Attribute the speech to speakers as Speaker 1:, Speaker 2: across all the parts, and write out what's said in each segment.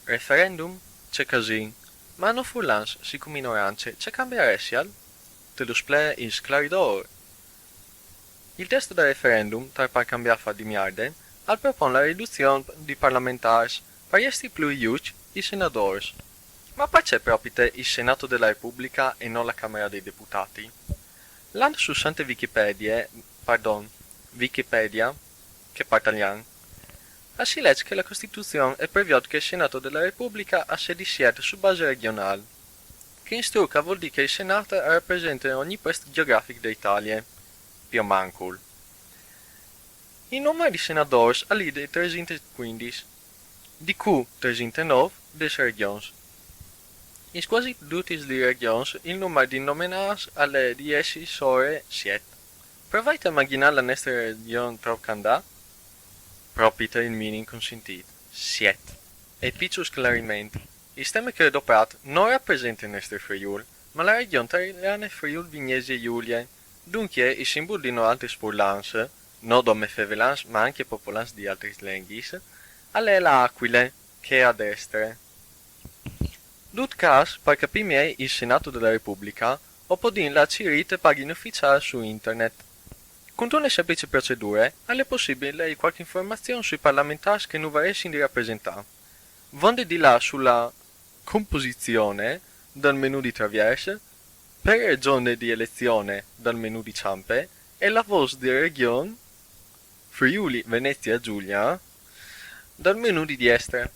Speaker 1: Referendum? Ce cazin. Ma no furlans, si cum ignoranze, ce cambiaresial? Te lo sple is claridor. Il testo del referendum, tar par cambiar fa di miarden, al propon la riduzione di parlamentars, par esti plui iuc, i senadors. Ma perché propite il Senato della Repubblica e non la Camera dei Deputati? Land su sante Wikipedia, che partalian, si legge che la Costituzione è previsto che il Senato della Repubblica ha sedi siete su base regionale, che in struca vuol dire che il Senato rappresenta ogni posto geografico d'Italia, più mancul. Il numero di senatori all'ide 315, di cui 309 delle regioni. In quasi tutte le regioni il numero di nominati alle 10 sore 7. Provate a immaginare la nostra regione Trocandà? Proprio il minimo consentito, 7. E piccolo chiarimento. Il sistema che ho adoperato non rappresenta il nostro Friuli, ma la regione italiana Friuli Vignesi Giulia. Dunque, il simbolo di no altri spurlans, non come fevelans ma anche popolans di altri lenghis, alle l'Aquile, che è a destra. Dut cas, per capire il Senato della Repubblica, o podin la cirite pagina ufficiale su internet. Con una semplice procedura, è possibile qualche informazione sui parlamentari che non vorresti di rappresentare. Vonde di là sulla composizione dal menu di traverse, per regione di elezione dal menu di ciampe, e la voce di regione Friuli Venezia Giulia dal menu di destra.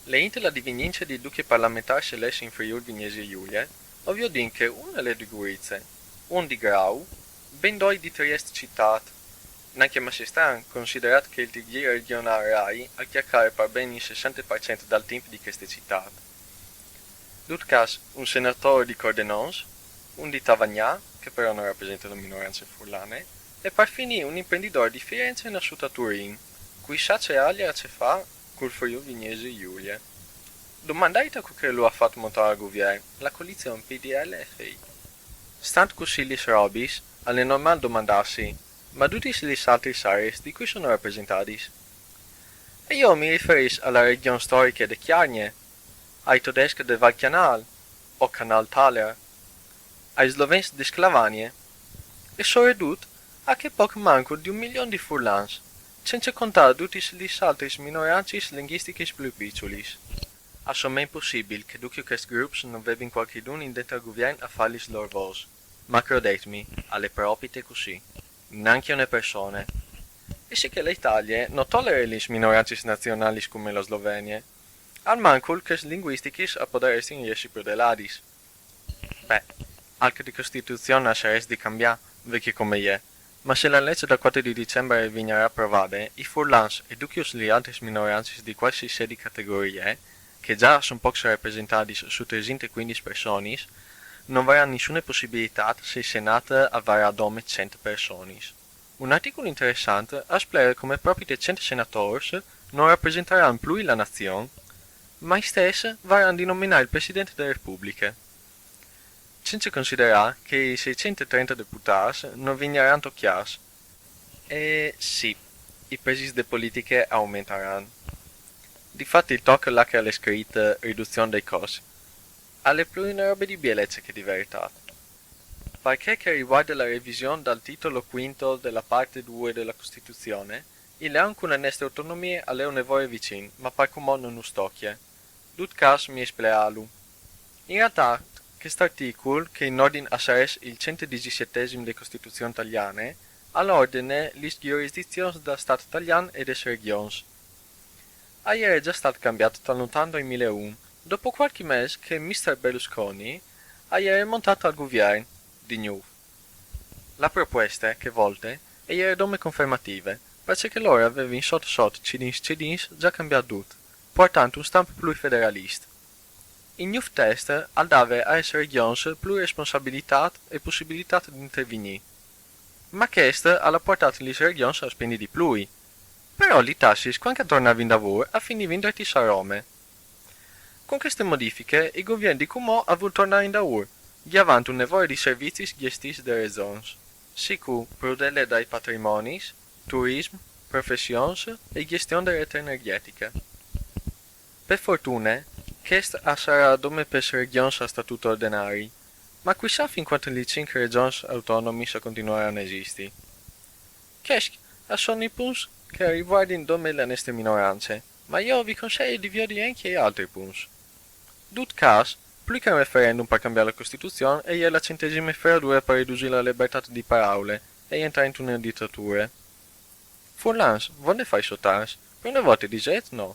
Speaker 1: Leinte la divenienza di duche parlamentari selessi in Friuli Vignesi Giulia, ovvio din che una le Ligurizze, un di Grau, ben due di Trieste citat, neanche ma si sta considerato che il TG regionale RAI ha chiacchiere per ben il 60% dal tempo di queste citate. Dutcas un senatore di Cordenons, un di Tavagnà, che però non rappresenta le minoranze furlane, e per finire un imprenditore di Firenze nasciuto a Turin, cui sa c'è alia ce fa col Friuli Vignesi Giulia. Domandate a che lo ha fatto montare al governo, la coalizione PDL-FI. Stant così gli robis, alle normal domandarsi, ma tutti gli altri sares di cui sono rappresentati? E io mi riferisco alla regione storica di Chiagne, ai tedeschi del Valchianal, o Canal Thaler, ai sloveni di Sclavanie, e soprattutto a che poco manco di 1 milione di furlans, senza contare tutti gli altri minoranze linguistiche più piccoli. Assomma impossibile che tutti questi gruppi non vedano qualcuno in dentro al governo a fargli loro voce. Ma credetemi, alle propite così. Neanche una persona. E sì che l'Italia non tollera le minoranze nazionali come la Slovenia, al manco che linguistici a poter essere riesci più deladis. Beh, anche di Costituzione sarà di cambiare, vecchio come è, ma se la legge del 4 di dicembre viene approvata, i furlans e tutti gli altri minoranze di qualsiasi categoria, che già sono poco rappresentati su 315 persone, non avrà nessuna possibilità se il Senato avrà dome 100 persone. Un articolo interessante spiega come proprio 100 senatori non rappresenteranno più la nazione, ma stessi varranno di nominare il Presidente della Repubblica. Senza considerare che i 630 deputati non verranno toccati. E sì, i pesi delle politiche aumenteranno. Difatti il tocco là che alle scritte riduzione dei costi. Alle più una roba di bellezza che di verità. Perché che riguarda la revisione dal titolo quinto della parte 2 della Costituzione, il ha anche una nesta autonomia alle un nevoi vicino, ma per come non stocchia. Dut caso mi esplialu. In realtà, quest'articolo, che in ordine a essere il 117esimo della Costituzione italiana, all'ordine le giurisdizioni dello Stato italiano e delle regioni. Ieri è già stato cambiato lontano nel 2001, dopo qualche mese che Mr. Berlusconi è montato al governo, di nuovo. La proposta, che volte, è dome confermative, perché loro avevano in sotto cidins già cambiato tutto, portando un stampo più federalista. Il nuovo test dava a essere regioni più responsabilità e possibilità di intervenire, ma questo ha portato le regioni a spendere di più. Però le tasse, quando tornavano in lavoro, finivano in a Roma. Con queste modifiche, il governo di Cumò ha voluto tornare in lavoro, chiavando un nevoi di servizi gestiti dalle regioni, sicuro prudele dai patrimoni, turismo, professioni e gestione della rete energetica. Per fortuna, quest sarà dome per regions a statuto ordinari, ma qui sa fin quanto le 5 regions autonomi sa continueranno a esisti. Kesk, a sono i punti che riguardano dome le nostre minoranze, ma io vi consiglio di vedere anche altri punti. Dut cas, più che un referendum per cambiare la Costituzione è la 100ª freddura per ridurre la libertà di parole e entrare in una dittatura. Forlans, voi ne fai sottars? Per una volta dicete no.